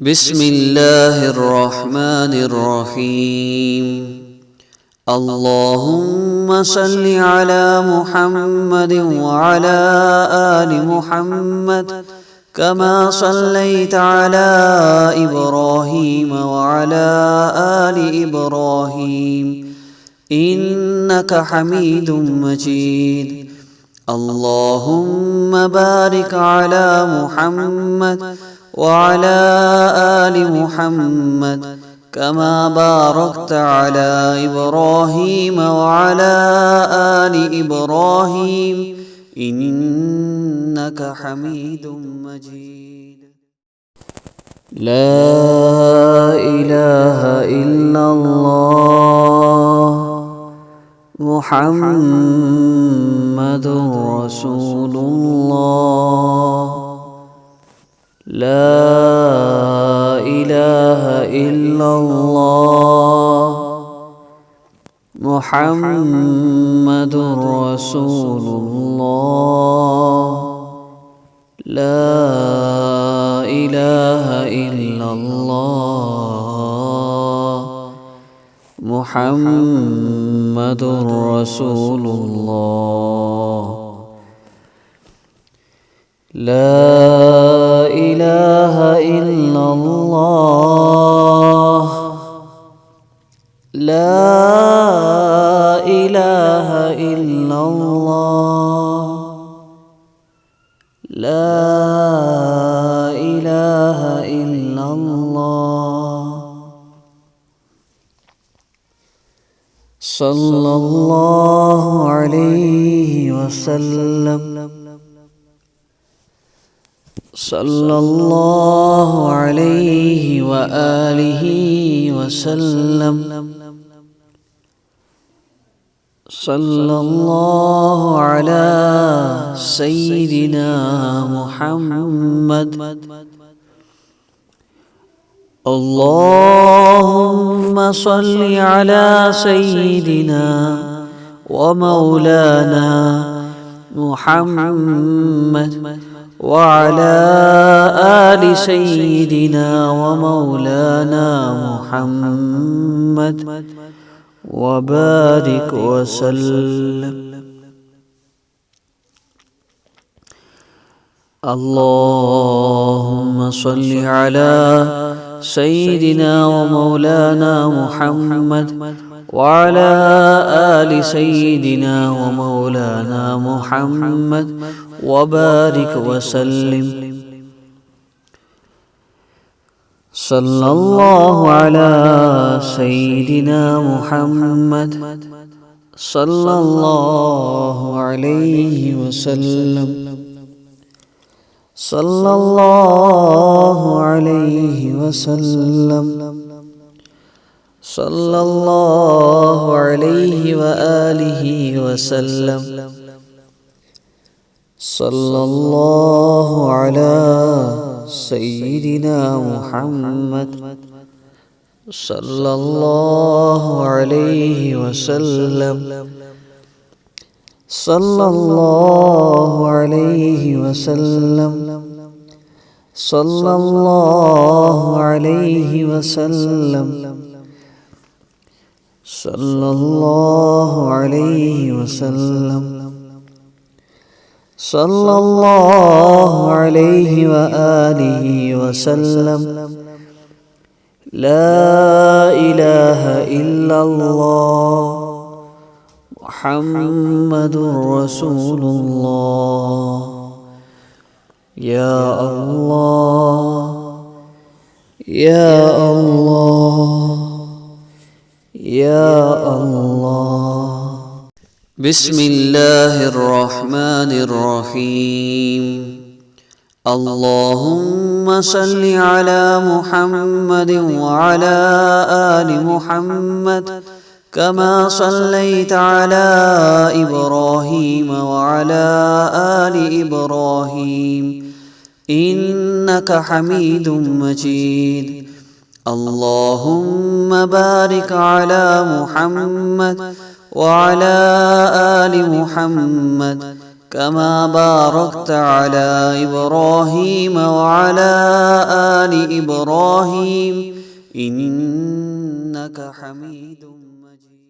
بسم الله الرحمن الرحيم. اللهم صل على محمد وعلى آل محمد كما صليت على إبراهيم وعلى آل إبراهيم إنك حميد مجيد. اللهم بارك على محمد وعلى آل محمد كما باركت على إبراهيم وعلى آل إبراهيم إنك حميد مجيد. لا إله إلا الله محمد رسول الله. لا إله إلا الله محمد رسول الله. لا إله إلا الله محمد رسول الله. لا إله إلا الله. لا إله إلا الله. لا إله إلا الله. صلى الله عليه وسلم. صلى الله عليه وآله وسلم. صلى الله على سيدنا محمد. اللهم صل على سيدنا ومولانا محمد وعلى آل سيدنا ومولانا محمد وبارك وسلم. اللهم صل على سيدنا ومولانا محمد وعلى آل سيدنا ومولانا محمد وبارك وسلم. صلى الله على سيدنا محمد صلى الله عليه وسلم. صلى الله عليه وسلم. صلى الله عليه وآله وسلم. صلى الله على سيدنا محمد صلى الله عليه وسلم. صلى الله عليه وسلم. صلى الله عليه وسلم. صلى الله عليه وسلم. صلى الله عليه وآله وسلم. لا إله إلا الله محمد رسول الله. يا الله يا الله يا الله. بسم الله الرحمن الرحيم. اللهم صل على محمد وعلى آل محمد كما صليت على إبراهيم وعلى آل إبراهيم إنك حميد مجيد. اللهم بارك على محمد وعلى آل محمد كما باركت على إبراهيم وعلى آل إبراهيم إنك حميد مجيد.